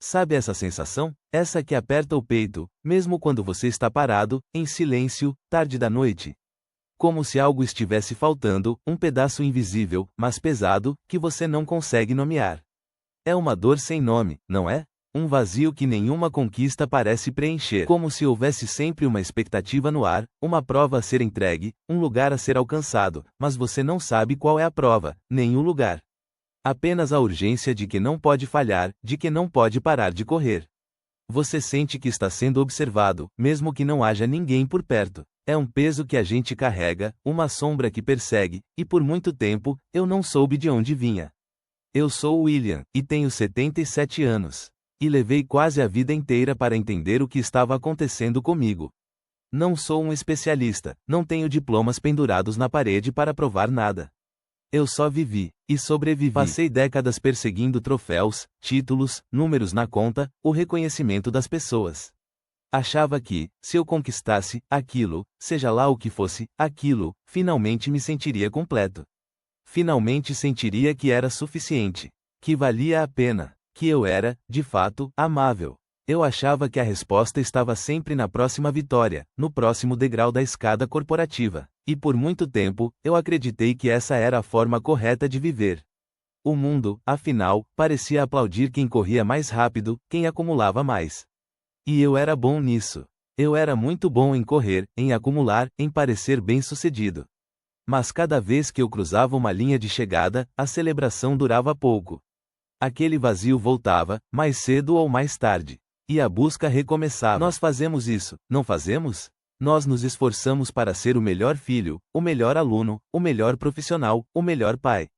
Sabe essa sensação? Essa que aperta o peito, mesmo quando você está parado, em silêncio, tarde da noite. Como se algo estivesse faltando, um pedaço invisível, mas pesado, que você não consegue nomear. É uma dor sem nome, não é? Um vazio que nenhuma conquista parece preencher. Como se houvesse sempre uma expectativa no ar, uma prova a ser entregue, um lugar a ser alcançado, mas você não sabe qual é a prova, nem o lugar. Apenas a urgência de que não pode falhar, de que não pode parar de correr. Você sente que está sendo observado, mesmo que não haja ninguém por perto. É um peso que a gente carrega, uma sombra que persegue, e por muito tempo, eu não soube de onde vinha. Eu sou William, e tenho 77 anos. E levei quase a vida inteira para entender o que estava acontecendo comigo. Não sou um especialista, não tenho diplomas pendurados na parede para provar nada. Eu só vivi, e sobrevivi. Passei décadas perseguindo troféus, títulos, números na conta, o reconhecimento das pessoas. Achava que, se eu conquistasse aquilo, seja lá o que fosse, aquilo, finalmente me sentiria completo. Finalmente sentiria que era suficiente, que valia a pena, que eu era, de fato, amável. Eu achava que a resposta estava sempre na próxima vitória, no próximo degrau da escada corporativa. E por muito tempo, eu acreditei que essa era a forma correta de viver. O mundo, afinal, parecia aplaudir quem corria mais rápido, quem acumulava mais. E eu era bom nisso. Eu era muito bom em correr, em acumular, em parecer bem-sucedido. Mas cada vez que eu cruzava uma linha de chegada, a celebração durava pouco. Aquele vazio voltava, mais cedo ou mais tarde. E a busca recomeçava. Nós fazemos isso, não fazemos? Nós nos esforçamos para ser o melhor filho, o melhor aluno, o melhor profissional, o melhor pai.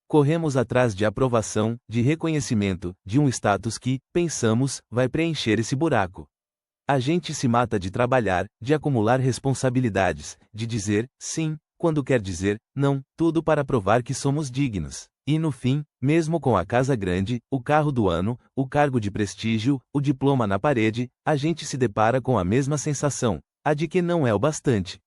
Corremos atrás de aprovação, de reconhecimento, de um status que, pensamos, vai preencher esse buraco. A gente se mata de trabalhar, de acumular responsabilidades, de dizer sim, quando quer dizer não, tudo para provar que somos dignos. E no fim, mesmo com a casa grande, o carro do ano, o cargo de prestígio, o diploma na parede, a gente se depara com a mesma sensação, a de que não é o bastante.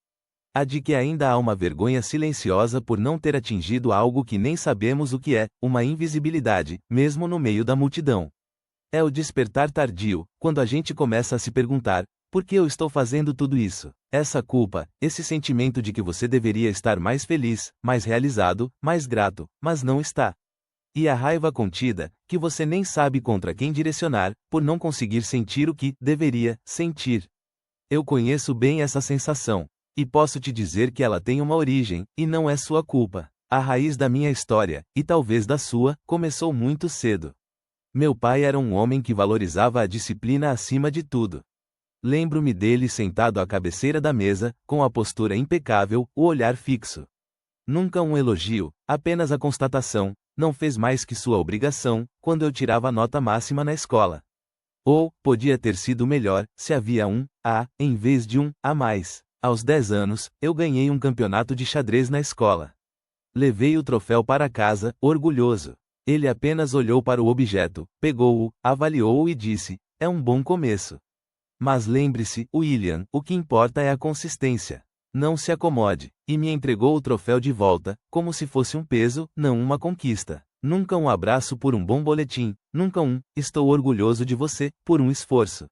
A de que ainda há uma vergonha silenciosa por não ter atingido algo que nem sabemos o que é, uma invisibilidade, mesmo no meio da multidão. É o despertar tardio, quando a gente começa a se perguntar, por que eu estou fazendo tudo isso? Essa culpa, esse sentimento de que você deveria estar mais feliz, mais realizado, mais grato, mas não está. E a raiva contida, que você nem sabe contra quem direcionar, por não conseguir sentir o que deveria sentir. Eu conheço bem essa sensação. E posso te dizer que ela tem uma origem, e não é sua culpa. A raiz da minha história, e talvez da sua, começou muito cedo. Meu pai era um homem que valorizava a disciplina acima de tudo. Lembro-me dele sentado à cabeceira da mesa, com a postura impecável, o olhar fixo. Nunca um elogio, apenas a constatação, não fez mais que sua obrigação, quando eu tirava a nota máxima na escola. Ou, podia ter sido melhor, se havia um A, em vez de um A mais. Aos 10 anos, eu ganhei um campeonato de xadrez na escola. Levei o troféu para casa, orgulhoso. Ele apenas olhou para o objeto, pegou-o, avaliou-o e disse, é um bom começo. Mas lembre-se, William, o que importa é a consistência. Não se acomode. E me entregou o troféu de volta, como se fosse um peso, não uma conquista. Nunca um abraço por um bom boletim, nunca estou orgulhoso de você, por um esforço.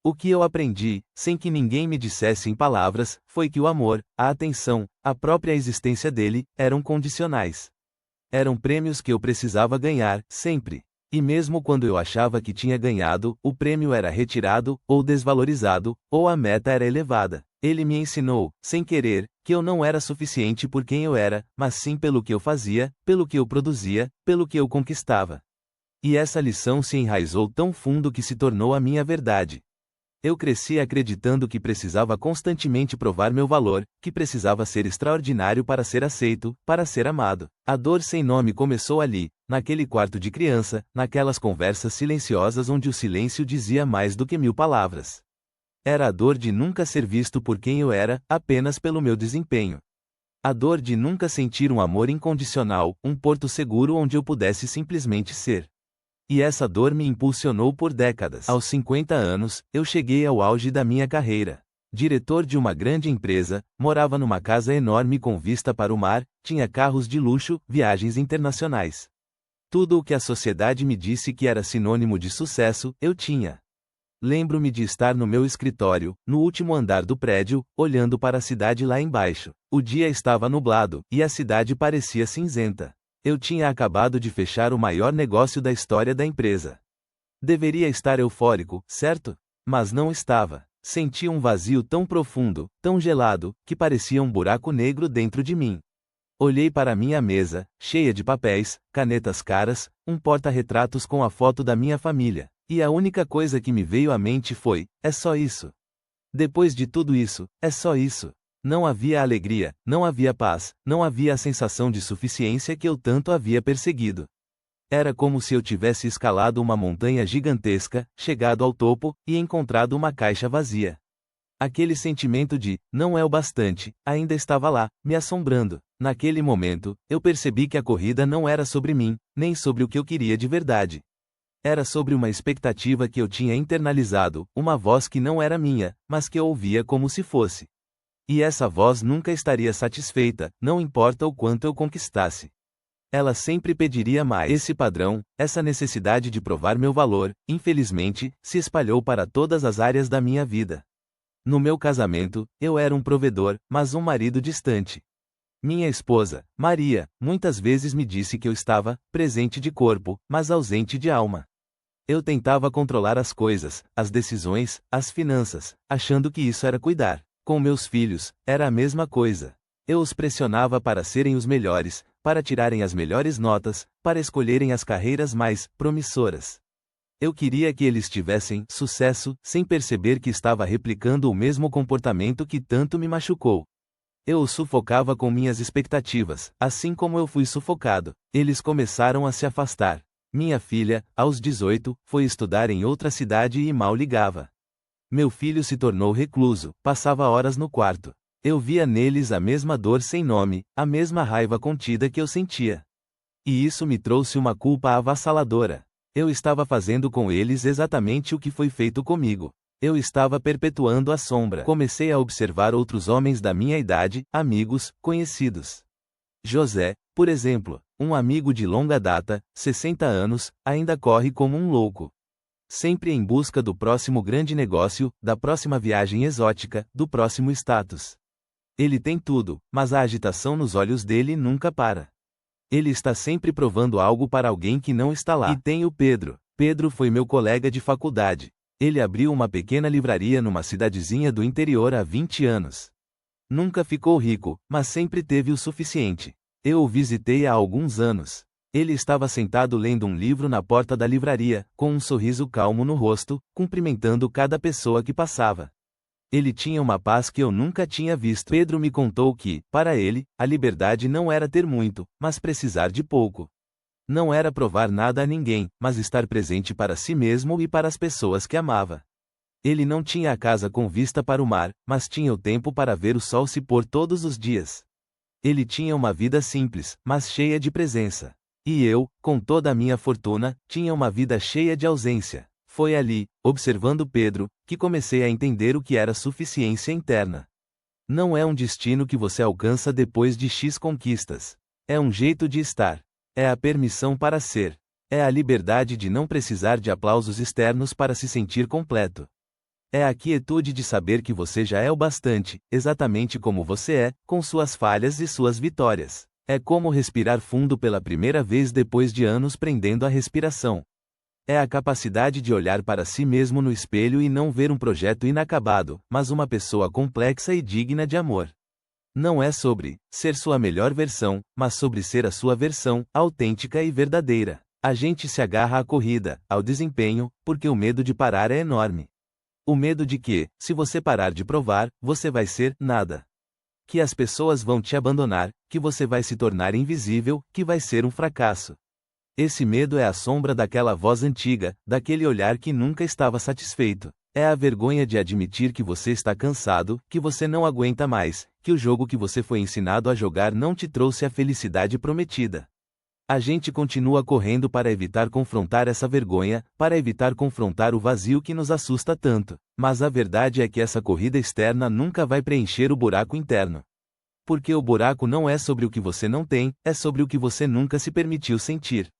O que eu aprendi, sem que ninguém me dissesse em palavras, foi que o amor, a atenção, a própria existência dele, eram condicionais. Eram prêmios que eu precisava ganhar, sempre. E mesmo quando eu achava que tinha ganhado, o prêmio era retirado, ou desvalorizado, ou a meta era elevada. Ele me ensinou, sem querer, que eu não era suficiente por quem eu era, mas sim pelo que eu fazia, pelo que eu produzia, pelo que eu conquistava. E essa lição se enraizou tão fundo que se tornou a minha verdade. Eu cresci acreditando que precisava constantemente provar meu valor, que precisava ser extraordinário para ser aceito, para ser amado. A dor sem nome começou ali, naquele quarto de criança, naquelas conversas silenciosas onde o silêncio dizia mais do que 1000 palavras. Era a dor de nunca ser visto por quem eu era, apenas pelo meu desempenho. A dor de nunca sentir um amor incondicional, um porto seguro onde eu pudesse simplesmente ser. E essa dor me impulsionou por décadas. Aos 50 anos, eu cheguei ao auge da minha carreira. Diretor de uma grande empresa, morava numa casa enorme com vista para o mar, tinha carros de luxo, viagens internacionais. Tudo o que a sociedade me disse que era sinônimo de sucesso, eu tinha. Lembro-me de estar no meu escritório, no último andar do prédio, olhando para a cidade lá embaixo. O dia estava nublado, e a cidade parecia cinzenta. Eu tinha acabado de fechar o maior negócio da história da empresa. Deveria estar eufórico, certo? Mas não estava. Senti um vazio tão profundo, tão gelado, que parecia um buraco negro dentro de mim. Olhei para minha mesa, cheia de papéis, canetas caras, um porta-retratos com a foto da minha família, e a única coisa que me veio à mente foi: é só isso. Depois de tudo isso, é só isso. Não havia alegria, não havia paz, não havia a sensação de suficiência que eu tanto havia perseguido. Era como se eu tivesse escalado uma montanha gigantesca, chegado ao topo, e encontrado uma caixa vazia. Aquele sentimento de, não é o bastante, ainda estava lá, me assombrando. Naquele momento, eu percebi que a corrida não era sobre mim, nem sobre o que eu queria de verdade. Era sobre uma expectativa que eu tinha internalizado, uma voz que não era minha, mas que eu ouvia como se fosse. E essa voz nunca estaria satisfeita, não importa o quanto eu conquistasse. Ela sempre pediria mais. Esse padrão, essa necessidade de provar meu valor, infelizmente, se espalhou para todas as áreas da minha vida. No meu casamento, eu era um provedor, mas um marido distante. Minha esposa, Maria, muitas vezes me disse que eu estava presente de corpo, mas ausente de alma. Eu tentava controlar as coisas, as decisões, as finanças, achando que isso era cuidar. Com meus filhos, era a mesma coisa. Eu os pressionava para serem os melhores, para tirarem as melhores notas, para escolherem as carreiras mais promissoras. Eu queria que eles tivessem sucesso, sem perceber que estava replicando o mesmo comportamento que tanto me machucou. Eu os sufocava com minhas expectativas, assim como eu fui sufocado. Eles começaram a se afastar. Minha filha, aos 18, foi estudar em outra cidade e mal ligava. Meu filho se tornou recluso, passava horas no quarto. Eu via neles a mesma dor sem nome, a mesma raiva contida que eu sentia. E isso me trouxe uma culpa avassaladora. Eu estava fazendo com eles exatamente o que foi feito comigo. Eu estava perpetuando a sombra. Comecei a observar outros homens da minha idade, amigos, conhecidos. José, por exemplo, um amigo de longa data, 60 anos, ainda corre como um louco. Sempre em busca do próximo grande negócio, da próxima viagem exótica, do próximo status. Ele tem tudo, mas a agitação nos olhos dele nunca para. Ele está sempre provando algo para alguém que não está lá. E tem o Pedro. Pedro foi meu colega de faculdade. Ele abriu uma pequena livraria numa cidadezinha do interior há 20 anos. Nunca ficou rico, mas sempre teve o suficiente. Eu o visitei há alguns anos. Ele estava sentado lendo um livro na porta da livraria, com um sorriso calmo no rosto, cumprimentando cada pessoa que passava. Ele tinha uma paz que eu nunca tinha visto. Pedro me contou que, para ele, a liberdade não era ter muito, mas precisar de pouco. Não era provar nada a ninguém, mas estar presente para si mesmo e para as pessoas que amava. Ele não tinha a casa com vista para o mar, mas tinha o tempo para ver o sol se pôr todos os dias. Ele tinha uma vida simples, mas cheia de presença. E eu, com toda a minha fortuna, tinha uma vida cheia de ausência. Foi ali, observando Pedro, que comecei a entender o que era suficiência interna. Não é um destino que você alcança depois de X conquistas. É um jeito de estar. É a permissão para ser. É a liberdade de não precisar de aplausos externos para se sentir completo. É a quietude de saber que você já é o bastante, exatamente como você é, com suas falhas e suas vitórias. É como respirar fundo pela primeira vez depois de anos prendendo a respiração. É a capacidade de olhar para si mesmo no espelho e não ver um projeto inacabado, mas uma pessoa complexa e digna de amor. Não é sobre ser sua melhor versão, mas sobre ser a sua versão, autêntica e verdadeira. A gente se agarra à corrida, ao desempenho, porque o medo de parar é enorme. O medo de que, se você parar de provar, você vai ser nada. Que as pessoas vão te abandonar, que você vai se tornar invisível, que vai ser um fracasso. Esse medo é a sombra daquela voz antiga, daquele olhar que nunca estava satisfeito. É a vergonha de admitir que você está cansado, que você não aguenta mais, que o jogo que você foi ensinado a jogar não te trouxe a felicidade prometida. A gente continua correndo para evitar confrontar essa vergonha, para evitar confrontar o vazio que nos assusta tanto. Mas a verdade é que essa corrida externa nunca vai preencher o buraco interno. Porque o buraco não é sobre o que você não tem, é sobre o que você nunca se permitiu sentir.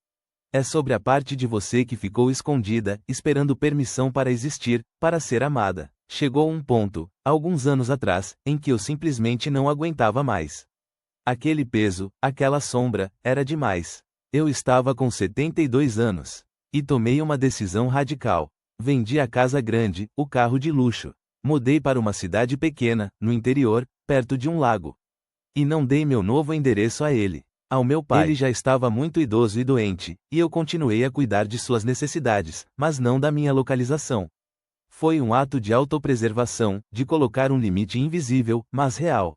É sobre a parte de você que ficou escondida, esperando permissão para existir, para ser amada. Chegou um ponto, alguns anos atrás, em que eu simplesmente não aguentava mais. Aquele peso, aquela sombra, era demais. Eu estava com 72 anos. E tomei uma decisão radical. Vendi a casa grande, o carro de luxo. Mudei para uma cidade pequena, no interior, perto de um lago. E não dei meu novo endereço a ele. Ao meu pai. Ele já estava muito idoso e doente, e eu continuei a cuidar de suas necessidades, mas não da minha localização. Foi um ato de autopreservação, de colocar um limite invisível, mas real.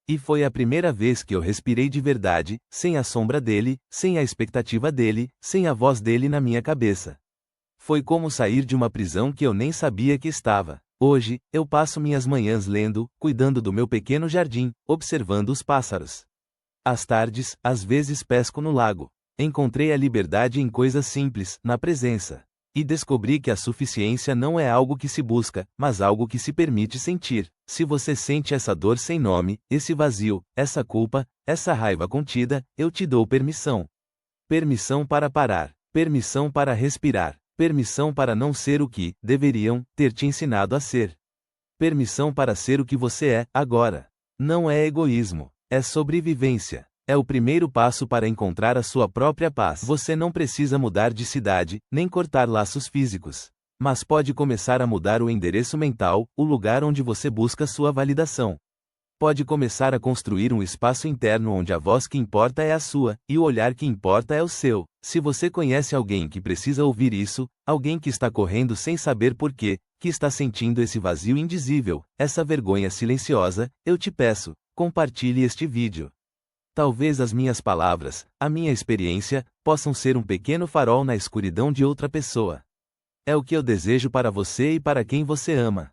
E foi a primeira vez que eu respirei de verdade, sem a sombra dele, sem a expectativa dele, sem a voz dele na minha cabeça. Foi como sair de uma prisão que eu nem sabia que estava. Hoje, eu passo minhas manhãs lendo, cuidando do meu pequeno jardim, observando os pássaros. Às tardes, às vezes pesco no lago. Encontrei a liberdade em coisas simples, na presença. E descobri que a suficiência não é algo que se busca, mas algo que se permite sentir. Se você sente essa dor sem nome, esse vazio, essa culpa, essa raiva contida, eu te dou permissão. Permissão para parar. Permissão para respirar. Permissão para não ser o que deveriam ter te ensinado a ser. Permissão para ser o que você é, agora. Não é egoísmo, é sobrevivência. É o primeiro passo para encontrar a sua própria paz. Você não precisa mudar de cidade, nem cortar laços físicos. Mas pode começar a mudar o endereço mental, o lugar onde você busca sua validação. Pode começar a construir um espaço interno onde a voz que importa é a sua, e o olhar que importa é o seu. Se você conhece alguém que precisa ouvir isso, alguém que está correndo sem saber por quê, que está sentindo esse vazio indizível, essa vergonha silenciosa, eu te peço, compartilhe este vídeo. Talvez as minhas palavras, a minha experiência, possam ser um pequeno farol na escuridão de outra pessoa. É o que eu desejo para você e para quem você ama.